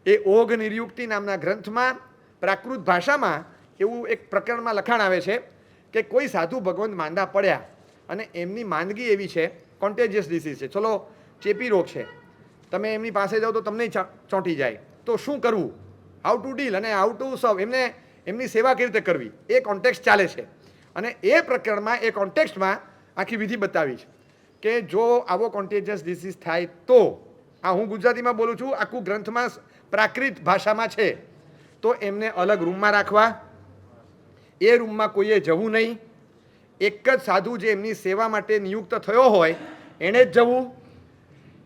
એ ઓઘ નિર્યુક્તિ નામના ગ્રંથમાં પ્રાકૃત ભાષામાં એવું એક પ્રકરણમાં લખાણ આવે છે કે કોઈ સાધુ ભગવંત માંદા પડ્યા અને એમની માંદગી એવી છે, કોન્ટેજિયસ ડિસીઝ છે, ચલો ચેપી રોગ છે, તમે એમની પાસે જાઓ તો તમને ચોંટી જાય, તો શું કરવું, હાઉ ટુ ડીલ અને હાઉ ટુ સર્વ, એમની સેવા કેવી રીતે કરવી, એ કોન્ટેક્સ્ટ ચાલે છે. અને એ પ્રકરણમાં એ કોન્ટેક્સ્ટમાં આખી વિધિ બતાવી છે કે જો આવો કોન્ટેજિયસ ડિસીઝ થાય તો, આ હું ગુજરાતીમાં બોલું છું, આખું ગ્રંથમાં પ્રાકૃત ભાષામાં છે, તો એમને અલગ રૂમમાં રાખવા, એ રૂમમાં કોઈએ જવું નહીં, એક જ સાધુ જે એમની સેવા માટે નિયુક્ત થયો હોય એણે જ જવું.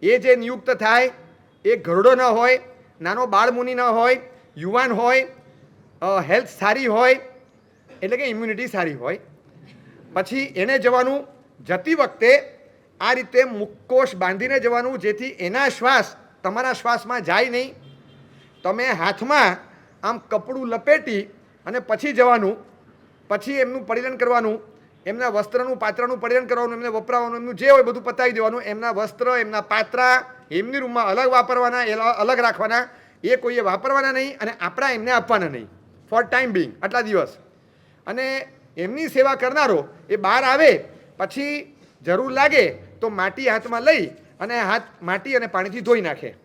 એ જે નિયુક્ત થાય એ ઘરડો ન હોય, નાનો બાળમુનિ ન હોય, યુવાન હોય, હેલ્થ સારી હોય, એટલે કે ઇમ્યુનિટી સારી હોય, પછી એને જવાનું. જતી વખતે આ રીતે મુખકોશ બાંધીને જવાનું, જેથી એના શ્વાસ તમારા શ્વાસમાં જાય નહીં. તમે હાથમાં આમ કપડું લપેટી અને પછી જવાનું. પછી એમનું પરિધાન કરવાનું, એમના વસ્ત્રનું પાત્રનું પરિધાન કરવાનું, એમને વપરાવાનું, એમનું જે હોય બધું પતાવી દેવાનું. એમના વસ્ત્ર, એમના પાત્રા એમની રૂમમાં અલગ વાપરવાના, અલગ રાખવાના, એ કોઈએ વાપરવાના નહીં અને આપણા એમને આપવાના નહીં ફોર ટાઈમ બિંગ, આટલા દિવસ. અને એમની સેવા કરનારો એ બહાર આવે પછી જરૂર લાગે તો માટી હાથમાં લઈ અને હાથ માટી અને પાણીથી ધોઈ નાખે.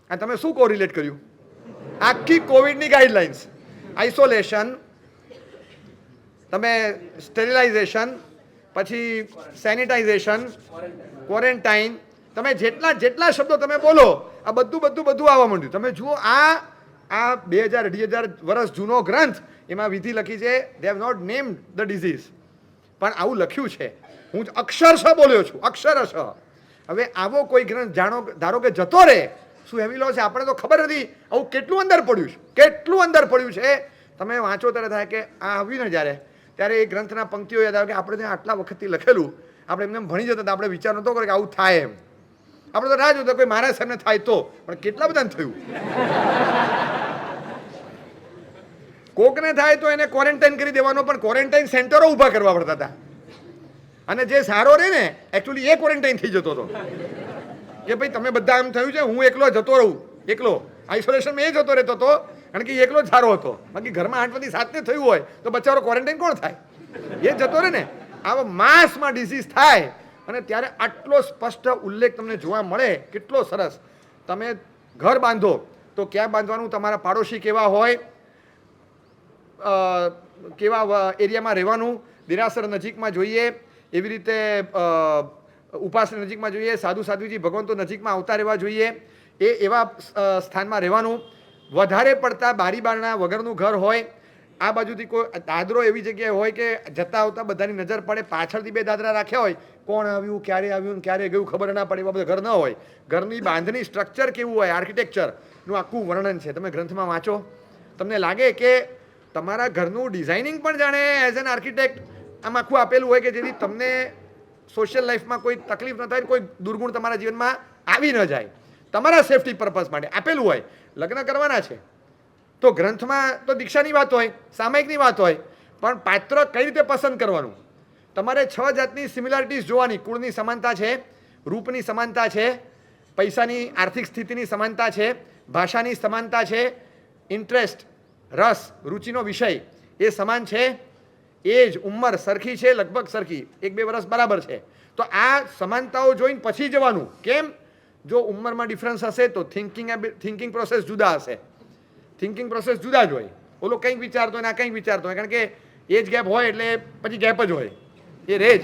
આ તમે શું કોરિલેટ કર્યું? આખી કોવિડની ગાઈડલાઇન્સ, આઇસોલેશન, તમે સ્ટેરિલાઇઝેશન, પછી સેનિટાઇઝેશન, ક્વોરન્ટાઇન, તમે જેટલા શબ્દો તમે બોલો, આ બધું આવવા માંડ્યું. તમે જુઓ, આ 2000-2500 વર્ષ જૂનો ગ્રંથ, એમાં વિધિ લખી છે. They have not named the disease, પણ આવું લખ્યું છે. હું અક્ષરશઃ બોલ્યો છું, અક્ષરશઃ. હવે આવો કોઈ ગ્રંથ જાણો, ધારો કે જતો રહે, શું હેવી લો છે, આપણે તો ખબર નથી આવું કેટલું અંદર પડ્યું છે, કેટલું અંદર પડ્યું છે. તમે વાંચો ત્યારે થાય કે આ આવ્યું ને ત્યારે એ ગ્રંથના પંક્તિઓ યાદ આવે કે આપણે ત્યાં આટલા વખતથી લખેલું, આપણે એમને ભણી જતા હતા, આપણે વિચાર નહોતો કરે કે આવું થાય એમ. આપણે તો રાહ જોતા કોઈ મારા સાહેબને થાય તો, પણ કેટલા બધાને થયું. કોકને થાય તો એને ક્વોરન્ટાઇન કરી દેવાનો, પણ ક્વોરન્ટાઇન સેન્ટરો ઊભા કરવા પડતા હતા. અને જે સારો રહે ને, એકચ્યુઅલી એ ક્વોરન્ટાઇન થઈ જતો હતો કે ભાઈ તમે બધા એમ થયું છે, હું એકલો જતો રહું, એકલો આઇસોલેશનમાં એ જતો રહેતો હતો, કારણ કે એકલો જ સારો હતો. બાકી ઘરમાં 8માંથી 7ને થયું હોય તો બચારો ક્વોરન્ટાઇન કોણ થાય? એ જતો રહે ને. આવા માસમાં ડિસીઝ થાય અને ત્યારે આટલો સ્પષ્ટ ઉલ્લેખ તમને જોવા મળે, કેટલો સરસ. તમે ઘર બાંધો તો ક્યાં બાંધવાનું, તમારા પાડોશી કેવા હોય, કેવા એરિયામાં રહેવાનું, દેરાસર નજીકમાં જોઈએ, એવી રીતે ઉપાસના નજીકમાં જોઈએ, સાધુજી ભગવંતો નજીકમાં આવતા રહેવા જોઈએ, એવા સ્થાનમાં રહેવાનું. વધારે પડતા બારી બારણા વગરનું ઘર હોય, આ બાજુથી કોઈ દાદરો એવી જગ્યાએ હોય કે જતા આવતા બધાની નજર પડે, પાછળથી 2 દાદરા રાખ્યા હોય, કોણ આવ્યું, ક્યારે ગયું ખબર ના પડે, એવા બધા ઘર ન હોય. ઘરની બાંધણી સ્ટ્રક્ચર કેવું હોય, આર્કિટેક્ચરનું આખું વર્ણન છે. તમે ગ્રંથમાં વાંચો, તમને લાગે કે તમારા ઘરનું ડિઝાઇનિંગ પણ જાણે એઝ એન આર્કિટેક્ટ આમ આખું આપેલું હોય કે જેથી તમને સોશિયલ લાઈફમાં કોઈ તકલીફ ન થાય, કોઈ દુર્ગુણ તમારા જીવનમાં આવી ન જાય, તમારા સેફટી પર્પઝ માટે આપેલું હોય. લગ્ન કરવાના છે તો ગ્રંથમાં તો દીક્ષાની વાત હોય, સામાયિકની વાત હોય, પણ પાત્ર કઈ રીતે પસંદ કરવાનું, તમારે 6 જાતની સિમિલારિટીઝ જોવાની. કુળની સમાનતા છે, રૂપની સમાનતા છે, પૈસાની આર્થિક સ્થિતિની સમાનતા છે, ભાષાની સમાનતા છે, ઇન્ટરેસ્ટ, રસ, રુચિનો વિષય એ સમાન છે, એજ ઉંમર સરખી છે, લગભગ સરખી, 1-2 વર્ષ બરાબર છે. તો આ સમાનતાઓ જોઈને પછી જવાનું. કેમ? જો ઉંમરમાં ડિફરન્સ હશે તો થિંકિંગ પ્રોસેસ જુદા હશે. થિંકિંગ પ્રોસેસ જુદા જ હોય. ઓલો કંઈક વિચારતો હોય ને આ કંઈક વિચારતો હોય, કારણ કે એજ ગેપ હોય એટલે પછી ગેપ જ હોય, એ રહે જ.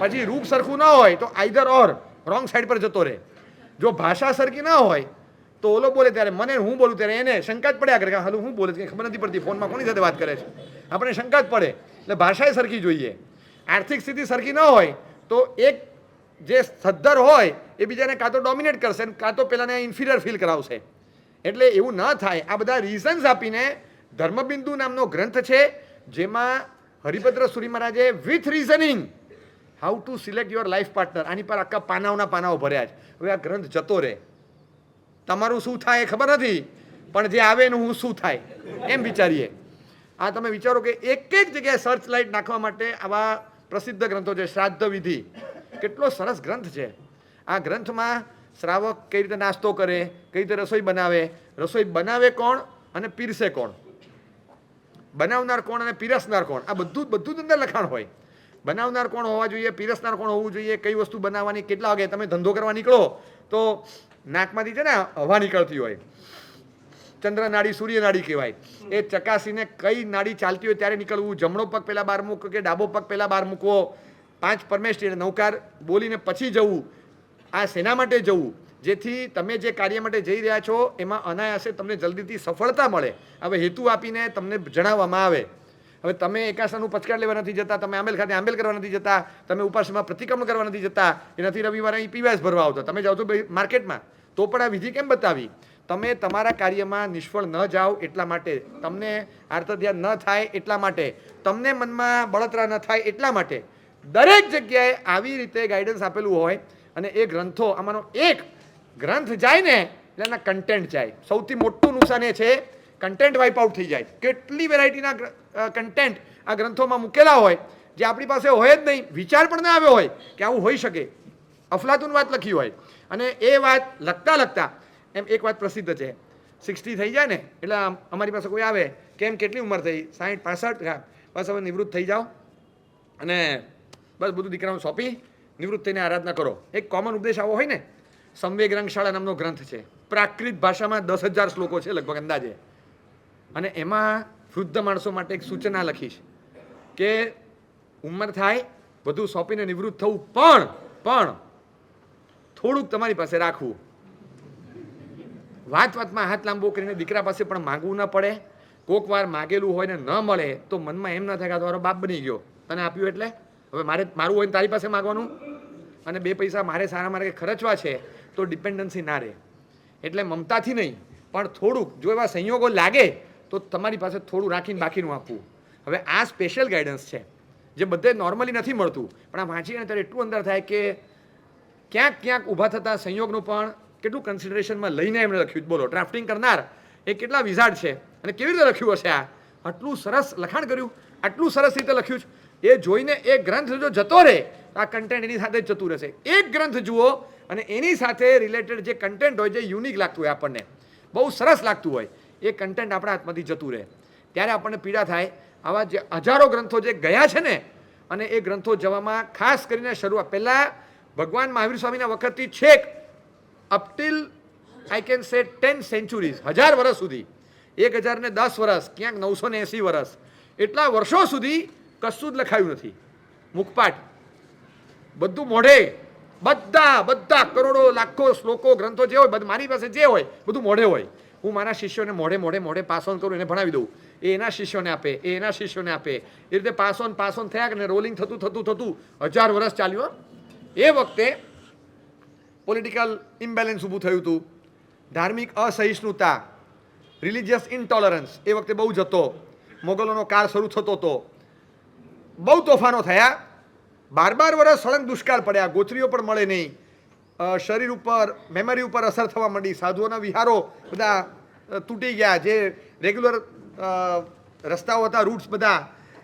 પછી રૂપ સરખું ન હોય તો આઈધર ઓર રોંગ સાઈડ પર જતો રહે. જો ભાષા સરખી ન હોય તો ઓલો બોલે ત્યારે મને, હું બોલું ત્યારે એને શંકા જ પડ્યા કરે કે હાલું હું બોલે છે, ખબર નથી પડતી, ફોનમાં કોની સાથે વાત કરે છે, આપણે શંકા જ પડે. એટલે ભાષા સરખી જોઈએ. આર્થિક સ્થિતિ સરખી ન હોય તો એક જે સદ્ધર હોય એ બીજાને કાં તો ડોમિનેટ કરશે, કાં તો પેલાને ઇન્ફિરિયર ફીલ કરાવશે. એટલે એવું ન થાય. આ બધા રીઝન્સ આપીને ધર્મબિંદુ નામનો ગ્રંથ છે, જેમાં હરિભદ્ર સુરી મહારાજે with reasoning how to select your life partner, આની પર આખા પાનાઓ ભર્યા છે. હવે આ ગ્રંથ જતો રહે, તમારું શું થાય એ ખબર નથી, પણ જે આવે એનું હું શું થાય એમ વિચારીએ. આ તમે વિચારો કે એક જગ્યાએ સર્ચ લાઇટ નાખવા માટે આવા પ્રસિદ્ધ ગ્રંથો છે. શ્રાદ્ધ વિધિ કેટલો સરસ ગ્રંથ છે. આ ગ્રંથમાં શ્રાવક કઈ રીતે નાસ્તો કરે, કઈ રીતે રસોઈ બનાવે કોણ અને પીરસે કોણ, બનાવનાર કોણ અને પીરસનાર કોણ, આ બધું જ અંદર લખાણ હોય. બનાવનાર કોણ હોવા જોઈએ, પીરસનાર કોણ હોવું જોઈએ, કઈ વસ્તુ બનાવવાની, કેટલા વાગે તમે ધંધો કરવા નીકળો તો નાકમાંથી છે ને હવા નીકળતી હોય, ચંદ્ર નાડી સૂર્ય નાડી કહેવાય. એ ચકાસીને કઈ નાડી ચાલતી હોય ત્યારે નીકળવું, જમણો પગ પહેલાં બહાર મૂકો કે ડાબો પગ પહેલાં બહાર મૂકવો, 5 પરમેષ્ઠી એટલે નવકાર બોલીને પછી જવું. આ શેના માટે જવું? જેથી તમે જે કાર્ય માટે જઈ રહ્યા છો એમાં અનાયાસે તમને જલ્દીથી સફળતા મળે. હવે હેતુ આપીને તમને જણાવવામાં આવે. હવે તમે એકાસનનું પચકાર લેવા નથી જતા, તમે આંબેલ ખાતે આંબેલ કરવા નથી જતા, તમે ઉપાસમાં પ્રતિક્રમણ કરવા નથી જતા, એનાથી રવિવારે અહીં પીવાસ ભરવા આવતા, તમે જાઓ છો માર્કેટમાં, તો પણ આ વિધિ કેમ બતાવી? તમે તમારા કાર્યમાં નિષ્ફળ ન જાઓ એટલા માટે, તમને આર્તધ્યાન ન થાય એટલા માટે, તમને મનમાં બળતરા ન થાય એટલા માટે દરેક જગ્યાએ આવી રીતે ગાઈડન્સ આપેલું હોય. અને એ ગ્રંથો, આમાંનો એક ગ્રંથ જાય ને એટલે એના કન્ટેન્ટ જાય. સૌથી મોટું નુકસાન એ છે કન્ટેન્ટ વાઇપ આઉટ થઈ જાય. કેટલી વેરાયટીના કન્ટેન્ટ આ ગ્રંથોમાં મૂકેલા હોય જે આપણી પાસે હોય જ નહીં, વિચાર પણ ના આવ્યો હોય કે આવું હોઈ શકે, અફલાતુન વાત લખી હોય. અને એ વાત લખતા એમ એક વાત પ્રસિદ્ધ છે, 60 થઈ જાય ને એટલે અમારી પાસે કોઈ આવે કેમ કેટલી ઉંમર થઈ, 60 65, બસ હવે નિવૃત્ત થઈ જાઓ અને બસ બધું દીકરાઓને સોંપી નિવૃત્ત થઈને આરાધના કરો. એક કોમન ઉપદેશ આવો હોય ને. સંવેગ રંગશાળા નામનો ગ્રંથ છે, પ્રાકૃત ભાષામાં 10,000 શ્લોકો છે લગભગ અંદાજે. અને એમાં વૃદ્ધ માણસો માટે એક સૂચના લખીશ કે ઉંમર થાય બધું સોંપીને નિવૃત્ત થવું, પણ થોડુંક તમારી પાસે રાખવું. વાતમાં હાથ લાંબો કરીને દીકરા પાસે પણ માગવું ન પડે. કોક વાર માગેલું હોય ને ન મળે તો મનમાં એમ ન થાય કે તમારો બાપ બની ગયો, તને આપ્યું એટલે હવે મારું હોય ને તારી પાસે માગવાનું, અને 2 પૈસા મારે સારા મારે ખર્ચવા છે તો ડિપેન્ડન્સી ના રહે. એટલે મમતાથી નહીં પણ થોડુંક જો એવા સંયોગો લાગે તો તમારી પાસે થોડું રાખીને બાકીનું આપવું. હવે આ સ્પેશિયલ ગાઈડન્સ છે જે બધે નોર્મલી નથી મળતું, પણ આ વાંચીને ત્યારે એટલું અંદર થાય કે ક્યાંક ઊભા થતા સંયોગનું પણ કેટલું કન્સિડરેશનમાં લઈને એમણે લખ્યું. બોલો, ડ્રાફ્ટિંગ કરનાર એ કેટલા વિઝાર્ડ છે અને કેવી રીતે લખ્યું હશે? આ આટલું સરસ લખાણ કર્યું, આટલું સરસ રીતે લખ્યું છે. એ જોઈને એ ગ્રંથ જો જતો રહે આ કન્ટેન્ટ એની સાથે જ જતું રહેશે. એક ગ્રંથ જુઓ અને એની સાથે રિલેટેડ જે કન્ટેન્ટ હોય, જે યુનિક લાગતું હોય, આપણને બહુ સરસ લાગતું હોય, એ કન્ટેન્ટ આપણા હાથમાંથી જતું રહે ત્યારે આપણને પીડા થાય. આવા જે હજારો ગ્રંથો જે ગયા છે ને, અને એ ગ્રંથો જવામાં ખાસ કરીને શરૂઆત પહેલાં ભગવાન મહાવીર સ્વામીના વખતથી છેક up teal I can say 10 sanctuaries, 1000 વર્ષ સુધી, 1010 વર્ષ, ક્યાંક 980 વર્ષ, એટલા વર્ષો સુધી કશું જ લખાયું નથી. મુખપાઠ બધું મોઢે, બધા કરોડો લાખો શ્લોકો ગ્રંથો જે હોય મારી પાસે જે હોય બધું મોઢે હોય. હું મારા શિષ્યોને મોઢે પાસ ઓન કરું, એને ભણાવી દઉં, એ એના શિષ્યોને આપે, એ એના શિષ્યોને આપે. એ રીતે પાસ ઓન થયા કે રોલિંગ થતું 1000 વર્ષ ચાલ્યું. એ વખતે પોલિટિકલ ઇમ્બેલેન્સ ઊભું થયું હતું, ધાર્મિક અસહિષ્ણુતા, રિલિજિયસ ઇન્ટોલરન્સ એ વખતે બહુ જ હતો. મોગલોનો કાળ શરૂ થતો હતો, બહુ તોફાનો થયા. 12 વર્ષ સળંગ દુષ્કાળ પડ્યા, ગોત્રીઓ પણ મળે નહીં, શરીર ઉપર મેમરી ઉપર અસર થવા માંડી, સાધુઓના વિહારો બધા તૂટી ગયા, જે રેગ્યુલર રસ્તાઓ હતા, રૂટ્સ બધા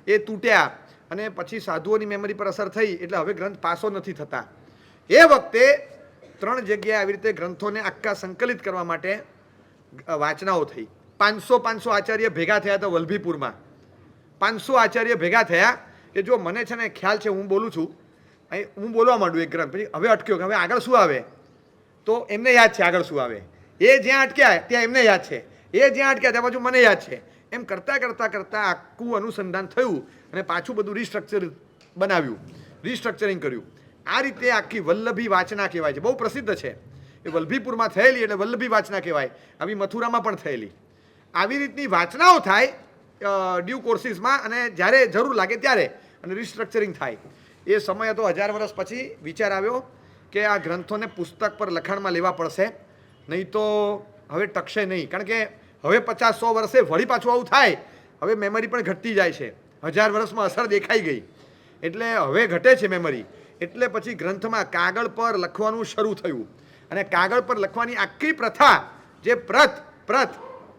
એ તૂટ્યા, અને પછી સાધુઓની મેમરી પર અસર થઈ એટલે હવે ગ્રંથ પાસો નથી થતા. એ વખતે 3 જગ્યાએ આવી રીતે ગ્રંથોને આખા સંકલિત કરવા માટે વાચનાઓ થઈ. 500 આચાર્ય ભેગા થયા હતા વલ્લભીપુરમાં. 500 આચાર્ય ભેગા થયા કે જો મને છે ને ખ્યાલ છે, હું બોલું છું, અહીં હું બોલવા માંડું એક ગ્રંથ, પછી હવે અટક્યો કે હવે આગળ શું આવે, તો એમને યાદ છે આગળ શું આવે. એ જ્યાં અટક્યા ત્યાં એમને યાદ છે, એ જ્યાં અટક્યા ત્યાં પાછું મને યાદ છે. એમ કરતાં આખું અનુસંધાન થયું અને પાછું બધું રિસ્ટ્રક્ચરિંગ કર્યું. આ રીતે આખી વલ્લભી વાચના કહેવાય છે, બહુ પ્રસિદ્ધ છે. એ વલ્લભીપુરમાં થયેલી એટલે વલ્લભી વાચના કહેવાય. આવી મથુરામાં પણ થયેલી. આવી રીતની વાચનાઓ થાય ડ્યુ કોર્સિસમાં, અને જ્યારે જરૂર લાગે ત્યારે, અને રિસ્ટ્રક્ચરિંગ થાય. એ સમય હતો 1000 વર્ષ પછી વિચાર આવ્યો કે આ ગ્રંથોને પુસ્તક પર લખાણમાં લેવા પડશે, નહીં તો હવે ટકશે નહીં. કારણ કે હવે 50-100 વર્ષે વળી પાછું આવું થાય, હવે મેમરી પણ ઘટતી જાય છે. 1000 વર્ષમાં અસર દેખાઈ ગઈ એટલે હવે ઘટે છે મેમરી. એટલે પછી ગ્રંથમાં કાગળ પર લખવાનું શરૂ થયું, અને કાગળ પર લખવાની આખી પ્રથા, જે પ્રત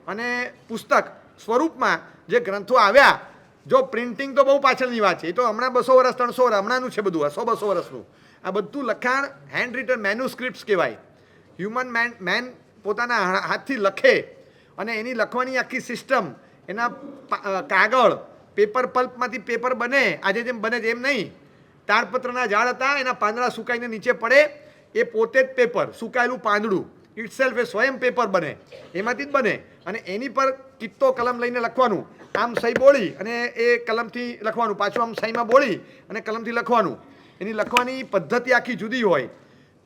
અને પુસ્તક સ્વરૂપમાં જે ગ્રંથો આવ્યા, જો પ્રિન્ટિંગ તો બહુ પાછળની વાત છે, એ તો હમણાં 200 વર્ષ 300 વર્ષ હમણાંનું છે બધું, 100-200 વર્ષનું. આ બધું લખાણ હેન્ડ રિટન મેન્યુસ્ક્રિપ્ટ્સ કહેવાય. હ્યુમન મેન પોતાના હાથથી લખે અને એની લખવાની આખી સિસ્ટમ, એના કાગળ, પેપર પલ્પમાંથી પેપર બને, આજે જેમ બને છે એમ નહીં. તાડપત્રના ઝાડ હતા, એના પાંદડા સુકાઈને નીચે પડે, એ પોતે જ પેપર, સુકાયેલું પાંદડું ઇટ સેલ્ફ એ સ્વયં પેપર બને, એમાંથી જ બને. અને એની પર કિત્તો કલમ લઈને લખવાનું, આમ સહી બોળી અને એ કલમથી લખવાનું, પાછું આમ સહીમાં બોળી અને કલમથી લખવાનું. એની લખવાની પદ્ધતિ આખી જુદી હોય.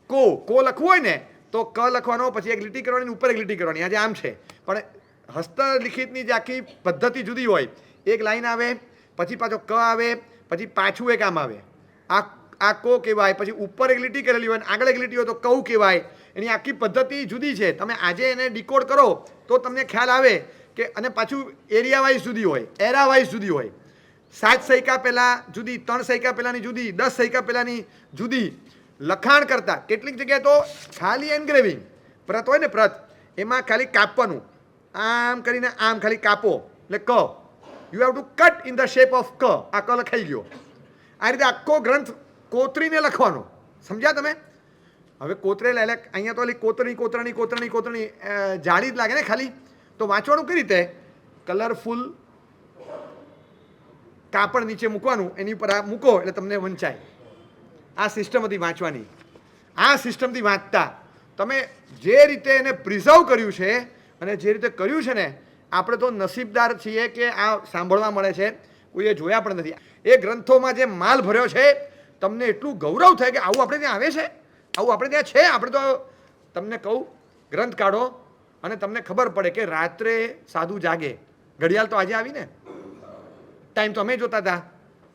કો લખવું હોય ને તો ક લખવાનો, પછી એક લીટી કરવાની, ઉપર એક લીટી કરવાની, આજે આમ છે. પણ હસ્તલિખિતની જે આખી પદ્ધતિ જુદી હોય. એક લાઈન આવે, પછી પાછો ક આવે, પછી પાછું એક આમ આવે, આ કો કહેવાય. પછી ઉપર એક લીટી કરેલી હોય, આગળ એક લીટી હોય તો કઉ કહેવાય. એની આખી પદ્ધતિ જુદી છે. તમે આજે એને ડીકોડ કરો તો તમને ખ્યાલ આવે કે, અને પાછું એરિયા વાઇઝ જુદી હોય, એરા વાઇઝ જુદી હોય. 7 સૈકા પહેલાં જુદી, 3 સૈકા પહેલાંની જુદી, 10 સૈકા પહેલાંની જુદી. લખાણ કરતા કેટલીક જગ્યાએ તો ખાલી એન્ગ્રેવિંગ, પ્રત હોય ને પ્રત, એમાં ખાલી કાપવાનું, આમ કરીને આમ ખાલી કાપો એટલે ક. You have to cut in the shape of ક. આ ક લખાઈ ગયો. આ રીતે આખો ગ્રંથ કોતરીને લખવાનો. સમજ્યા તમે? હવે કોતરેલા એટલે અહીંયા તો કોતરણી જાળી જ લાગે ને ખાલી. તો વાંચવાનું કઈ રીતે? કલરફુલ કાપડ નીચે મૂકવાનું, એની ઉપર આ મૂકો એટલે તમને વંચાય. આ સિસ્ટમ હતી વાંચવાની. આ સિસ્ટમથી વાંચતા તમે જે રીતે એને પ્રિઝર્વ કર્યું છે અને જે રીતે કર્યું છે ને, આપણે તો નસીબદાર છીએ કે આ સાંભળવા મળે છે, કોઈએ જોયા પણ નથી. એ ગ્રંથોમાં જે માલ ભર્યો છે, તમને એટલું ગૌરવ થાય કે આવું આપણે ત્યાં આવે છે, આવું આપણે ત્યાં છે. આપણે તો તમને કહું, ગ્રંથ કાઢો અને તમને ખબર પડે કે રાત્રે સાધુ જાગે. ઘડિયાળ તો આજે આવી ને, ટાઈમ તો અમે જોતા હતા,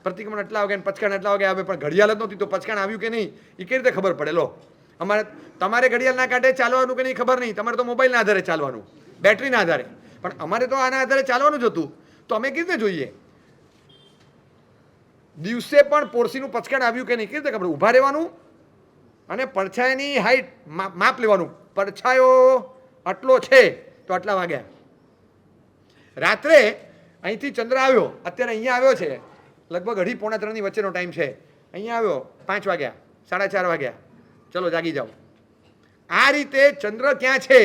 પ્રતિક્રમણ એટલા વાગે, પચકાણ એટલા વાગે આવે, પણ ઘડિયાળ જ નહોતી તો પચકાણ આવ્યું કે નહીં એ કેવી રીતે ખબર પડે? લો, તમારે ઘડિયાળ ના કાઢે ચાલવાનું કે નહીં ખબર નહીં, તમારે તો મોબાઈલના આધારે ચાલવાનું, બેટરીના આધારે. પણ અમારે તો આના આધારે ચાલવાનું જ હતું. તો અમે કેવી રીતે જોઈએ? દિવસે પણ પોરસીનું પચકાણ આવ્યું કે નહીં કેવી રીતે ખબર? ઊભા રહેવાનું અને પડછાયાની હાઈટ માપ લેવાનું. પડછાયો આટલો છે તો આટલા વાગ્યા. રાત્રે અહીંથી ચંદ્ર આવ્યો, અત્યારે અહીંયા આવ્યો છે, લગભગ 2:30-3 વચ્ચેનો ટાઈમ છે. અહીંયા આવ્યો 5 વાગ્યા, 4:30 વાગ્યા, ચલો જાગી જાઓ. આ રીતે ચંદ્ર ક્યાં છે,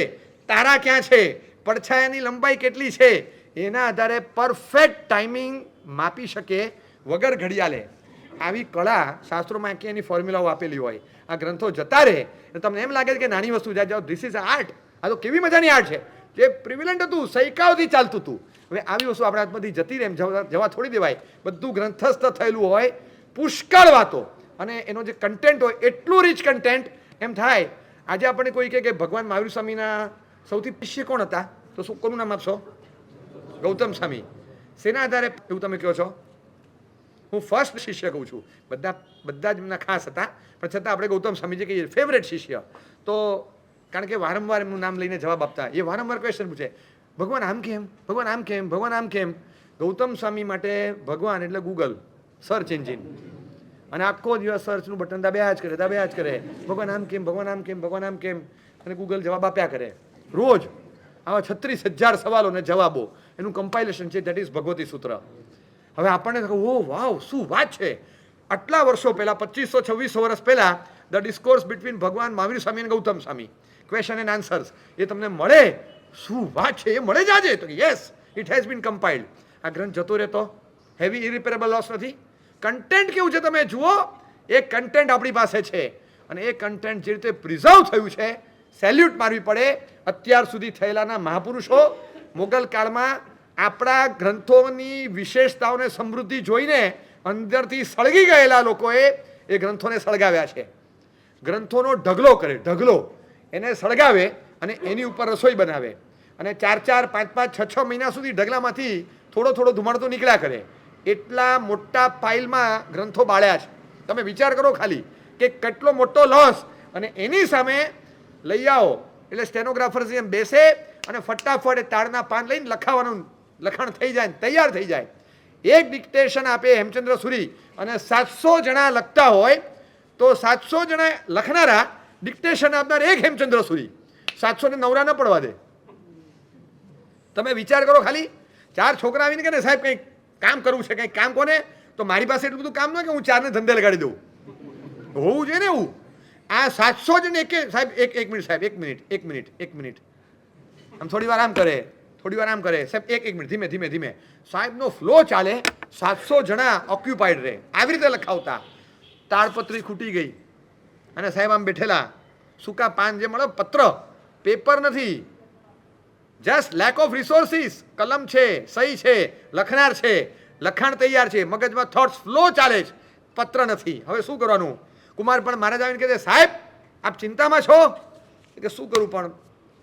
તારા ક્યાં છે, પડછાયાની લંબાઈ કેટલી છે, એના આધારે પરફેક્ટ ટાઈમિંગ માપી શકે વગર ઘડિયાળે. આવી કળા શાસ્ત્રોમાં આખી એની ફોર્મ્યુલાઓ આપેલી હોય. આ ગ્રંથો જતા રહે તમને એમ લાગે કે નાની વસ્તુ જાય જાઓ, ધીસ ઇઝ આર્ટ. આ તો કેવી મજાની આર્ટ છે, જે પ્રિવિલન્ટ હતું, સૈકાઓથી ચાલતું હતું. હવે આવી વસ્તુ આપણા હાથમાંથી જતી રહે, એમ જવા થોડી દેવાય. બધું ગ્રંથસ્થ થયેલું હોય, પુષ્કળ વાતો, અને એનો જે કન્ટેન્ટ હોય એટલું રીચ કન્ટેન્ટ. એમ થાય આજે આપણને કોઈ કહે કે ભગવાન મહાવીર સ્વામીના સૌથી શિષ્ય કોણ હતા, તો શું કોનું નામ આપશો? ગૌતમ સ્વામી. શેના આધારે એવું તમે કહો છો? હું ફર્સ્ટ શિષ્ય કહું છું. બધા જ એમના ખાસ હતા, પણ છતાં આપણે ગૌતમ સ્વામીજી કહીએ ફેવરેટ શિષ્ય. તો કારણ કે વારંવાર એમનું નામ લઈને જવાબ આપતા, એ વારંવાર ક્વેશ્ચન પૂછે, ભગવાન આમ કેમ, ભગવાન આમ કેમ, ભગવાન આમ કેમ? ગૌતમ સ્વામી માટે ભગવાન એટલે ગૂગલ, સર્ચ એન્જિન. અને આખો દિવસ સર્ચનું બટન દાબ્યા જ કરે, ભગવાન આમ કેમ, ભગવાન આમ કેમ, ભગવાન આમ કેમ, અને ગૂગલ જવાબ આપ્યા કરે. રોજ આવા 36,000 સવાલો ને જવાબો, એનું કમ્પાઇલેશન છે, દેટ ઇઝ ભગવતી સૂત્ર. હવે આપણને ઓ વાવ, શું વાત છે! આટલા વર્ષો પહેલાં, 2500-2600 વર્ષ પહેલાં, ધ ડિસ્કોર્સ બિટવીન ભગવાન મહાવીર સ્વામી અને Gautam Swami, question and answers, એ તમને મળે. શું વાત છે, એ મળે જ આજે? તો યસ, ઇટ હેઝ બીન કમ્પાઇલ્ડ. આ ગ્રંથ જતો રહેતો હેવી ઇરિપેરેબલ લોસ નથી. કન્ટેન્ટ કેવું છે તમે જુઓ, એ કન્ટેન્ટ આપણી પાસે છે, અને એ કન્ટેન્ટ જે રીતે પ્રિઝર્વ થયું છે, સેલ્યુટ મારવી પડે. અત્યાર સુધી થયેલાના મહાપુરુષો મોગલ કાળમાં આપણા ગ્રંથોની વિશેષતાઓને સમૃદ્ધિ જોઈને અંદરથી સળગી ગયેલા લોકોએ એ ગ્રંથોને સળગાવ્યા છે. ગ્રંથોનો ઢગલો કરે, ઢગલો એને સળગાવે અને એની ઉપર રસોઈ બનાવે, અને 4-4, 5-5, 6-6 મહિના સુધી ઢગલામાંથી થોડો ધુમાડો તો નીકળ્યા કરે. એટલા મોટા ફાઇલમાં ગ્રંથો બાળ્યા છે. તમે વિચાર કરો ખાલી કે કેટલો મોટો લોસ. અને એની સામે લઈ આવો એટલે સ્ટેનોગ્રાફર એમ બેસે અને ફટાફટ એ તાળના પાન લઈને લખાવાનું લખાણ થઈ જાય, તૈયાર થઈ જાય. એક ડિક્ટેશન આપે હેમચંદ્ર સુરી, અને 700 જણા લખતા હોય તો 700 જણા લખનારા, ડિક્ટેશન આપનાર એક હેમચંદ્ર સુરી. 700 ને નવરા ન પડવા દે. તમે વિચાર કરો ખાલી. 4 છોકરા આવીને કે ને સાહેબ કંઈક કામ કરવું છે, કંઈક કામ કોને? તો મારી પાસે એટલું બધું કામ ન કે હું 4ને ધંધે લગાડી દઉં. હોવું જોઈએ ને એવું. આ 700 જણ સાહેબ એક મિનિટ સાહેબ એક મિનિટ આમ થોડી વાર આમ કરે સાહેબ એક મિનિટ ધીમે ધીમે સાહેબનો ફ્લો ચાલે 700 જણા ઓક્યુપાઈડ રહે આવી રીતે લખાવતા તાળપત્રી ખૂટી ગઈ અને સાહેબ આમ બેઠેલા સૂકા પાન જે મળે પત્ર પેપર નથી જસ્ટ લેક ઓફ રિસોર્સિસ કલમ છે સહી છે લખનાર છે લખાણ તૈયાર છે મગજમાં થોટ્સ ફ્લો ચાલે છે પત્ર નથી હવે શું કરવાનું કુમાર પણ મારે આવીને કહે સાહેબ આપ ચિંતામાં છો કે શું કરું પણ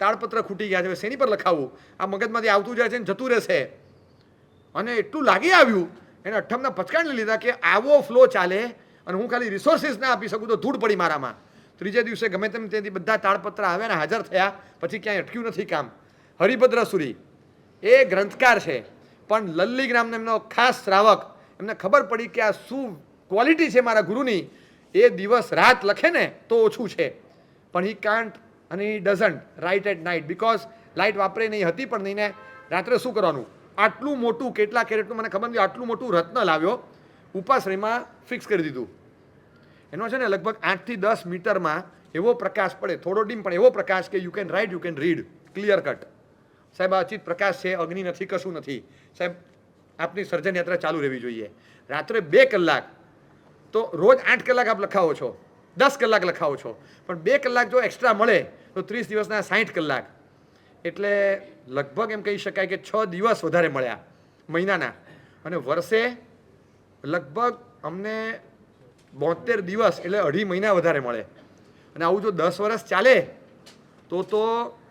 તાળપત્ર ખૂટી ગયા છે શેની પર લખાવું આ મગજમાંથી આવતું જાય છે ને જતું રહેશે અને એટલું લાગી આવ્યું એને અઠ્ઠમના પચકાણી લીધા કે આવો ફ્લો ચાલે અને હું ખાલી રિસોર્સિસ ના આપી શકું તો ધૂળ પડી મારામાં ત્રીજે દિવસે ગમે તેમ તેથી બધા તાળપત્ર આવ્યા ને હાજર થયા પછી ક્યાંય અટક્યું નથી કામ હરિભદ્ર સુરી એ ગ્રંથકાર છે પણ લલ્લી નામનો એમનો ખાસ શ્રાવક એમને ખબર પડી કે આ શું ક્વોલિટી છે મારા ગુરુની એ દિવસ રાત લખે ને તો ઓછું છે પણ હી કાન્ટ અને he doesn't write at night because light વાપરે નહીં હતી પણ નહીં ને રાત્રે શું કરવાનું આટલું મોટું કેટલા કેરેટનું મને ખબર નથી આટલું મોટું રત્ન લાવ્યો ઉપાશ્રયમાં ફિક્સ કરી દીધું એનો છે ને લગભગ 8 થી 10 મીટરમાં એવો પ્રકાશ પડે થોડો ડીમ પણ એવો પ્રકાશ કે you can write you can read clear cut સાહેબ આ ચિત પ્રકાશ છે અગ્નિ નથી કશું નથી સાહેબ આપની સર્જન યાત્રા ચાલુ રહેવી જોઈએ રાત્રે 2 કલાક તો રોજ 8 કલાક આપ લખાવો છો 10 કલાક લખાવો છો પણ 2 કલાક જો એક્સ્ટ્રા મળે તો 30 દિવસના 60 કલાક એટલે લગભગ એમ કહી શકાય કે 6 દિવસ વધારે મળ્યા મહિનાના અને વર્ષે લગભગ અમને 72 દિવસ એટલે 2.5 મહિના વધારે મળે અને આવું જો 10 વર્ષ ચાલે તો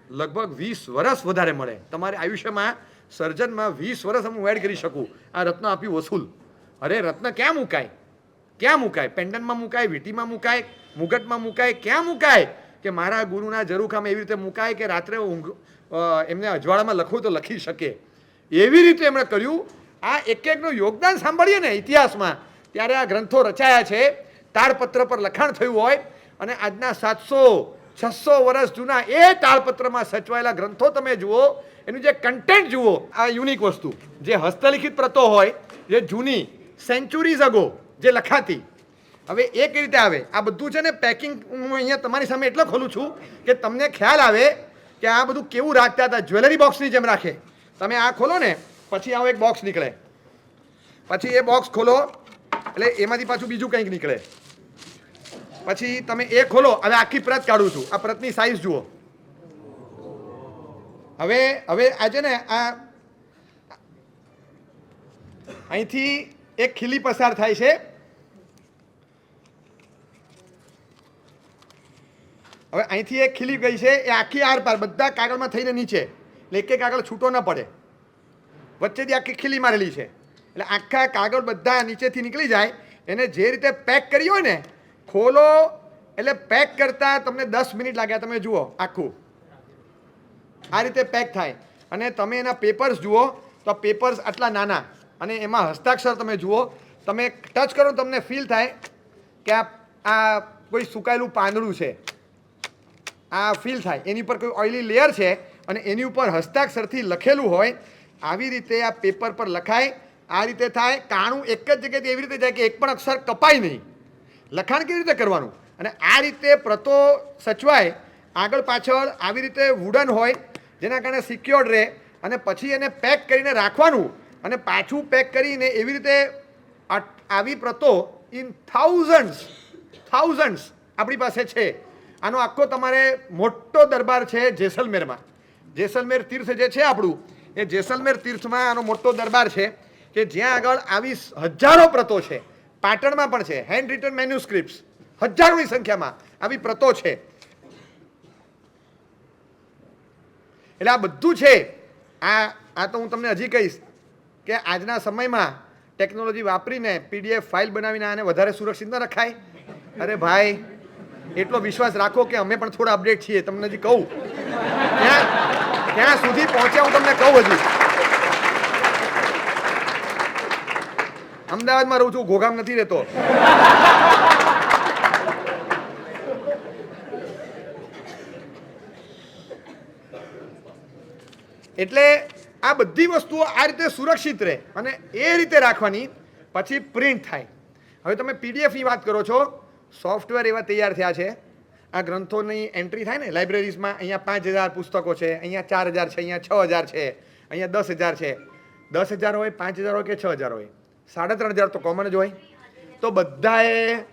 લગભગ 20 વર્ષ વધારે મળે તમારે આયુષ્યમાં સર્જનમાં 20 વર્ષ હું એડ કરી શકું આ રત્ન આપ્યું વસૂલ અરે રત્ન ક્યાં મુકાય પેન્ડનમાં મુકાય વીટીમાં મુકાય મુગટમાં મુકાય ક્યાં મુકાય કે મારા ગુરુના ઝરૂખામાં એવી રીતે મુકાય કે રાત્રે એમને અજવાળામાં લખવું તો લખી શકે એવી રીતે એમણે કર્યું આ એકનું યોગદાન સાંભળીએ ને ઇતિહાસમાં ત્યારે આ ગ્રંથો રચાયા છે તાળપત્ર પર લખાણ થયું હોય અને આજના 700-600 વર્ષ જૂના એ તાળપત્રમાં સચવાયેલા ગ્રંથો તમે જુઓ એનું જે કન્ટેન્ટ જુઓ આ યુનિક વસ્તુ જે હસ્તલિખિત પ્રતો હોય જે જૂની સેન્ચુરીઝ અગો જે લખાતી હવે એ કઈ રીતે આવે આ બધું છે ને પેકિંગ હું અહીંયા તમારી સામે એટલે ખોલું છું કે તમને ખ્યાલ આવે કે આ બધું કેવું રાખતા હતા જ્વેલરી બોક્સની જેમ રાખે તમે આ ખોલો ને પછી આવો એક બોક્સ નીકળે પછી એ બોક્સ ખોલો એટલે એમાંથી પાછું બીજું કંઈક નીકળે પછી તમે એ ખોલો હવે આખી પ્રત કાઢું છું આ પ્રતની સાઈઝ જુઓ હવે આ છે ને આ અહીંથી એક ખીલી પસાર થાય છે હવે અહીંથી એક ખીલી ગઈ છે એ આખી આર પાર બધા કાગળમાં થઈને નીચે એટલે એક કાગળ છૂટો ન પડે વચ્ચેથી આખી ખીલી મારેલી છે એટલે આખા કાગળ બધા નીચેથી નીકળી જાય એને જે રીતે પેક કરી હોય ને ખોલો એટલે પેક કરતા તમને 10 મિનિટ લાગ્યા તમે જુઓ આખું આ રીતે પેક થાય અને તમે એના પેપર્સ જુઓ તો પેપર્સ આટલા નાના અને એમાં હસ્તાક્ષર તમે જુઓ તમે ટચ કરો તમને ફીલ થાય કે આ કોઈ સુકાયેલું પાંદડું છે આ ફીલ થાય એની ઉપર કોઈ ઓઇલી લેયર છે અને એની ઉપર હસ્તાક્ષરથી લખેલું હોય આવી રીતે આ પેપર પર લખાય આ રીતે થાય કાણું એક જ જગ્યાએથી એવી રીતે જાય કે એક પણ અક્ષર કપાય નહીં લખાણ કેવી રીતે કરવાનું અને આ રીતે પ્રતો સચવાય આગળ પાછળ આવી રીતે વુડન હોય જેના કારણે સિક્યોર્ડ રહે અને પછી એને પેક કરીને રાખવાનું અને પાછું પેક કરીને એવી રીતે આવી પ્રતો ઇન થાઉઝન્ડ્સ આપણી પાસે છે આનો આખો તમારે મોટો દરબાર છે જેસલમેરમાં જેસલમેર તીર્થ જે છે આપણું એ જેસલમેર તીર્થમાં આનો મોટો દરબાર છે કે જ્યાં આગળ આવી હજારો પ્રતો છે પાટણમાં પણ છે હેન્ડ રિટન મેન્યુસ્ક્રિપ્ટ્સ હજારોની સંખ્યામાં આવી પ્રતો છે એટલે આ બધું છે આ તો હું તમને હજી કહીશ કે આજના સમયમાં ટેકનોલોજી વાપરીને પીડીએફ ફાઇલ બનાવીને આને વધારે સુરક્ષિત ન રખાય અરે ભાઈ એટલો વિશ્વાસ રાખો કે અમે પણ થોડા અપડેટ છીએ તમને હજી કહું ત્યાં સુધી પહોંચ્યા હું તમને કહું હજી અમદાવાદમાં રહું છું ઘોઘામ નથી રહેતો એટલે આ બધી વસ્તુઓ આ રીતે સુરક્ષિત રહે અને એ રીતે રાખવાની પછી પ્રિન્ટ થાય હવે તમે પીડીએફની વાત કરો છો સોફ્ટવેર એવા તૈયાર થયા છે આ ગ્રંથોની એન્ટ્રી થાય ને લાઇબ્રેરીઝમાં, અહીંયા 5000 પુસ્તકો છે, અહીંયા 4000 છે, અહીંયા 6000 છે, અહીંયા 10000 છે. 10000 હોય, 5000 હોય કે 6000 હોય, 3500 તો કોમન જ હોય. તો બધાએ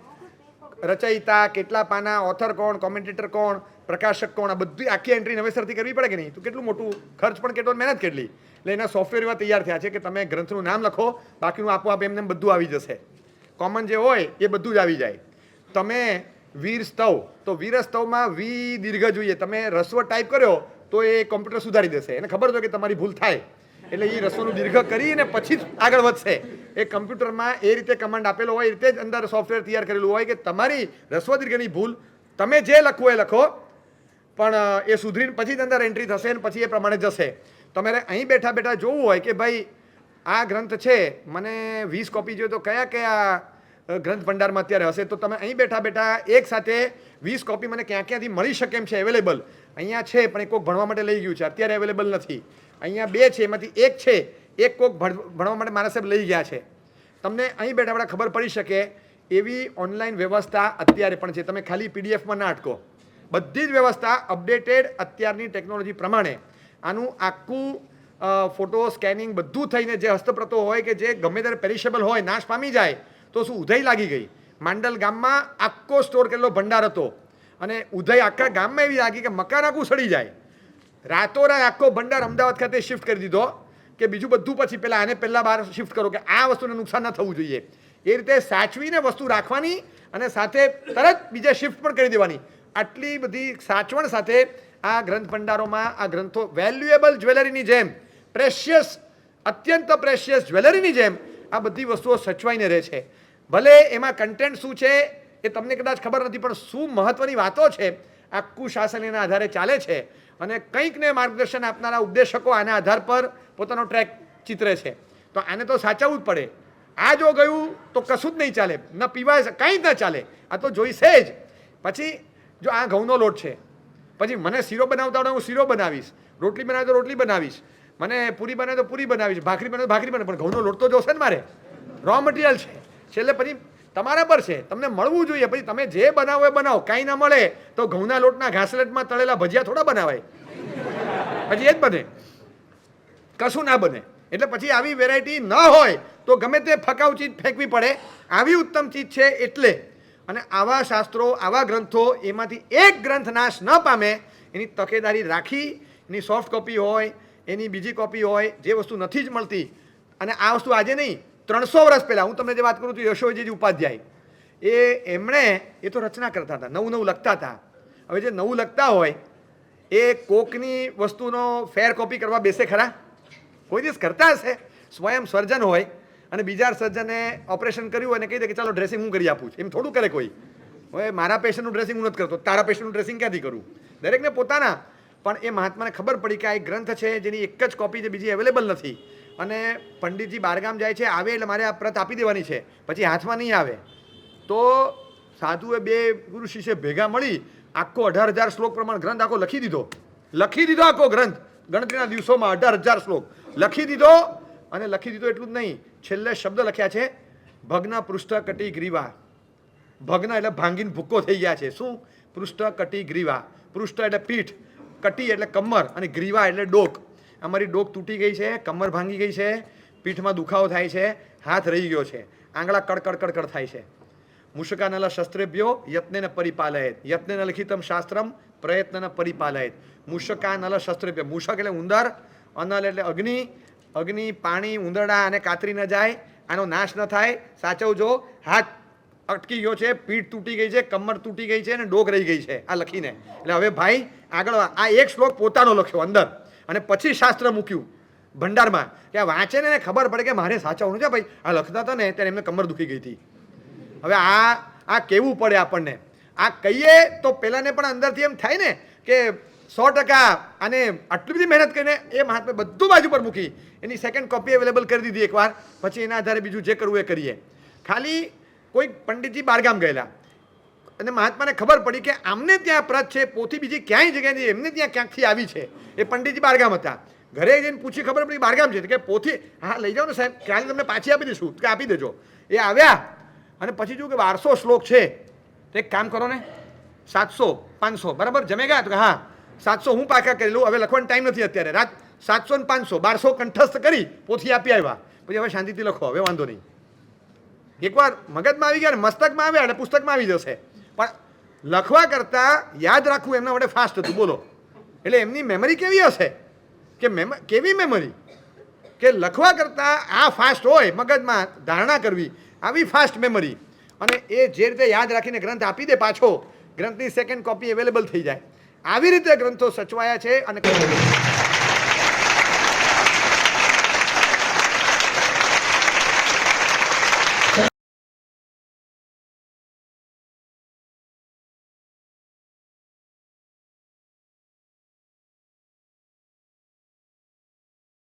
રચયિતા, કેટલા પાના, ઓથર કોણ, કોમેન્ટેટર કોણ, પ્રકાશક કોણ, આ બધી આખી એન્ટ્રી નવેસરથી કરવી પડે કે નહીં? તો કેટલું મોટું ખર્ચ પણ કેટલો, મહેનત કેટલી. એટલે એના સોફ્ટવેર એવા તૈયાર થયા છે કે તમે ગ્રંથનું નામ લખો, બાકીનું આપોઆપ એમને બધું આવી જશે. કોમન જે હોય એ બધું જ આવી જાય. તમે વીર સ્તવ, તો વીર સ્તવમાં વી દીર્ઘ જોઈએ. તમે રસ્વ ટાઈપ કર્યો તો એ કોમ્પ્યુટર સુધારી દેશે. એને ખબર છે કે તમારી ભૂલ થાય, એટલે એ રસ્વનું દીર્ઘ કરીને પછી જ આગળ વધશે. એ કમ્પ્યુટરમાં એ રીતે કમાન્ડ આપેલો હોય, એ રીતે જ અંદર સોફ્ટવેર તૈયાર કરેલું હોય કે તમારી રસ્વ દીર્ઘની ભૂલ તમે જે લખવું એ લખો, પણ એ સુધરીને પછી જ અંદર એન્ટ્રી થશે અને પછી એ પ્રમાણે જશે. તમારે અહીં બેઠા બેઠા જોવું હોય કે ભાઈ આ ગ્રંથ છે, મને 20 કોપી જોઈએ, તો કયા કયા ગ્રંથ ભંડારમાં અત્યારે હશે? તો તમે અહીં બેઠા બેઠા એક સાથે 20 કોપી મને ક્યાં ક્યાંથી મળી શકે એમ છે, અવેલેબલ અહીંયા છે, પણ એ કોઈક ભણવા માટે લઈ ગયું છે, અત્યારે અવેલેબલ નથી. અહીંયા 2 છે, એમાંથી એક છે, એક કોઈક ભણવા માટે મારા સાહેબ લઈ ગયા છે. તમને અહીં બેઠા બેઠા ખબર પડી શકે એવી ઓનલાઈન વ્યવસ્થા અત્યારે પણ છે. તમે ખાલી પીડીએફમાં ના અટકો, બધી જ વ્યવસ્થા અપડેટેડ અત્યારની ટેકનોલોજી પ્રમાણે. આનું આખું ફોટો સ્કેનિંગ બધું થઈને જે હસ્તપ્રતો હોય કે જે ગમે ત્યારે પેરિશેબલ હોય, નાશ પામી જાય, તો શું ઉધઈ લાગી ગઈ? માંડલ ગામમાં આખો સ્ટોર કરેલો ભંડાર હતો અને ઉધઈ આખા ગામમાં એવી લાગી કે મકાન આખું સડી જાય. રાતોરાત આખો ભંડાર અમદાવાદ ખાતે શિફ્ટ કરી દીધો કે બીજું બધું પછી પહેલાં બહાર શિફ્ટ કરો કે આ વસ્તુને નુકસાન ન થવું જોઈએ. એ રીતે સાચવીને વસ્તુ રાખવાની અને સાથે તરત બીજા શિફ્ટ પણ કરી દેવાની. આટલી બધી સાચવણ સાથે આ ગ્રંથ ભંડારોમાં આ ગ્રંથો વેલ્યુએબલ જ્વેલરીની જેમ, પ્રેશિયસ, અત્યંત પ્રેશિયસ જ્વેલરીની જેમ આ બધી વસ્તુઓ સચવાઈને રહે છે. ભલે એમાં કન્ટેન્ટ શું છે એ તમને કદાચ ખબર નથી, પણ શું મહત્વની વાતો છે આખું શાસન એના આધારે ચાલે છે. અને કંઈકને માર્ગદર્શન આપનારા ઉપદેશકો આના આધાર પર પોતાનો ટ્રેક ચિત્રે છે. તો આને તો સાચવવું જ પડે. આ જો ગયું તો કશું જ નહીં ચાલે, ન પીવાય, કાંઈ જ ન ચાલે. આ તો જોઈશે જ. પછી જો આ ઘઉંનો લોટ છે, પછી મને શીરો બનાવતા આવડે, હું શીરો બનાવીશ, રોટલી બનાવે તો રોટલી બનાવીશ, મને પૂરી બનાવે તો પૂરી બનાવીશ, ભાખરી બનાવે તો ભાખરી બનાવે, પણ ઘઉંનો લોટ તો જોશે ને મારે. રો મટીરિયલ છે, છેલ્લે પછી તમારા પર છે, તમને મળવું જોઈએ. પછી તમે જે બનાવો એ બનાવો, કાંઈ ના મળે તો ઘઉંના લોટના ઘાસલેટમાં તળેલા ભજીયા થોડા બનાવાય, પછી એ જ બને, કશું ના બને. એટલે પછી આવી વેરાયટી ન હોય તો ગમે તે ફકાઉ ચીજ ફેંકવી પડે. આવી ઉત્તમ ચીજ છે એટલે. અને આવા શાસ્ત્રો, આવા ગ્રંથો, એમાંથી એક ગ્રંથ નાશ ન પામે એની તકેદારી રાખી, એની સોફ્ટ કોપી હોય, એની બીજી કોપી હોય, જે વસ્તુ નથી જ મળતી. અને આ વસ્તુ આજે નહીં, 300 વર્ષ પહેલાં, હું તમને જે વાત કરું છું, યશોજીજી ઉપાધ્યાય, એમણે એ તો રચના કરતા હતા, નવું લખતા હતા. હવે જે નવું લખતા હોય એ કોકની વસ્તુનો ફેર કોપી કરવા બેસે ખરા? કોઈ દિવસ કરતા હશે? સ્વયં સર્જન હોય અને બીજા સર્જને ઓપરેશન કર્યું અને કહી દે કે ચાલો ડ્રેસિંગ હું કરી આપું છું, એમ થોડું કરે કોઈ. હવે મારા પેશન્ટનું ડ્રેસિંગ હું નથી કરતો, તારા પેશન્ટનું ડ્રેસિંગ ક્યાંથી કરું? દરેકને પોતાના. પણ એ મહાત્માને ખબર પડી કે આ એક ગ્રંથ છે જેની એક જ કોપી છે, બીજી અવેલેબલ નથી. અને પંડિતજી બહારગામ જાય છે, આવે એટલે મારે આ પ્રત આપી દેવાની છે, પછી હાથમાં નહીં આવે. તો સાધુએ 2 ગુરુ શિષ્ય ભેગા મળી આખો 18,000 શ્લોક પ્રમાણે ગ્રંથ આખો લખી દીધો આખો ગ્રંથ. ગણતરીના દિવસોમાં 18,000 શ્લોક લખી દીધો. અને લખી દીધો એટલું જ નહીં, છેલ્લે શબ્દ લખ્યા છે ભગ્ન પૃષ્ઠ કટી ગ્રીવા. ભગ્ન એટલે ભાંગીને ભૂક્કો થઈ ગયા છે. શું? પૃષ્ઠ કટી ગ્રીવા. પૃષ્ઠ એટલે પીઠ, કટી એટલે કમર, અને ગ્રીવા એટલે ડોક. અમારી ડોક તૂટી ગઈ છે, કમર ભાંગી ગઈ છે, પીઠમાં દુખાવો થાય છે, હાથ રહી ગયો છે, આંગળા કડકડ થાય છે. મુષકાનલ શસ્ત્રેભ્યો યત્નેન પરિપાલયેત, યત્નેન લિખિતમ શાસ્ત્રમ પ્રયત્નન પરિપાલયેત. મુષકાનલ શસ્ત્રેભ્ય, મુષક એટલે ઉંદર, અનલ એટલે અગ્નિ, પાણી, ઉંદરડા અને કાતરી ન જાય, આનો નાશ ન થાય, સાચવજો. હાથ અટકી ગયો છે, પીઠ તૂટી ગઈ છે, કમર તૂટી ગઈ છે અને ડોક રહી ગઈ છે, આ લખીને. એટલે હવે ભાઈ આગળ આ એક શ્લોક પોતાનો લખ્યો અંદર, અને પછી શાસ્ત્ર મૂક્યું ભંડારમાં કે આ વાંચે ને ખબર પડે કે મારે સાચવવાનું છે ભાઈ. આ લખતા હતા ને ત્યારે એમને કમર દુખી ગઈ હતી. હવે આ કેવું પડે આપણને. આ કહીએ તો પેલાને પણ અંદરથી એમ થાય ને કે 100% આને આટલી બધી મહેનત કરીને એ મહાત્મા બધું બાજુ પર મૂકી, એની સેકન્ડ કોપી અવેલેબલ કરી દીધી એકવાર, પછી એના આધારે બીજું જે કરવું એ કરીએ. ખાલી કોઈ પંડિતજી બહારગામ ગયેલા અને મહાત્માને ખબર પડી કે આમને ત્યાં પ્રત છે, પોથી બીજી ક્યાંય જગ્યાએ નહીં, એમને ત્યાં ક્યાંકથી આવી છે. એ પંડિતજી બહારગામ હતા, ઘરે જઈને પૂછી ખબર પડી બહારગામ છે કે પોથી. હા લઈ જાઓ ને સાહેબ, ખ્યાલ તમને પાછી આપી દઈશું કે આપી દેજો. એ આવ્યા અને પછી જોયું કે 1200 શ્લોક છે. તો એક કામ કરો ને, 700 500 બરાબર જમેગા તો કે હા 700 હું પાકા કરી લઉં, હવે લખવાનો ટાઈમ નથી અત્યારે, રાત 700 ને 500 1200 કંઠસ્થ કરી પોથી આપી આવ્યા, પછી હવે શાંતિથી લખો, હવે વાંધો નહીં. એકવાર મગજમાં આવી ગયા ને મસ્તકમાં આવ્યા એટલે પુસ્તકમાં આવી જશે, પણ લખવા કરતાં યાદ રાખવું એમના માટે ફાસ્ટ હતું. બોલો, એટલે એમની મેમરી કેવી હશે કે કેવી મેમરી કે લખવા કરતાં આ ફાસ્ટ હોય, મગજમાં ધારણા કરવી આવી ફાસ્ટ મેમરી, અને એ જે રીતે યાદ રાખીને ગ્રંથ આપી દે પાછો, ગ્રંથની સેકન્ડ કોપી અવેલેબલ થઈ જાય. આવી રીતે ગ્રંથો સચવાયા છે અને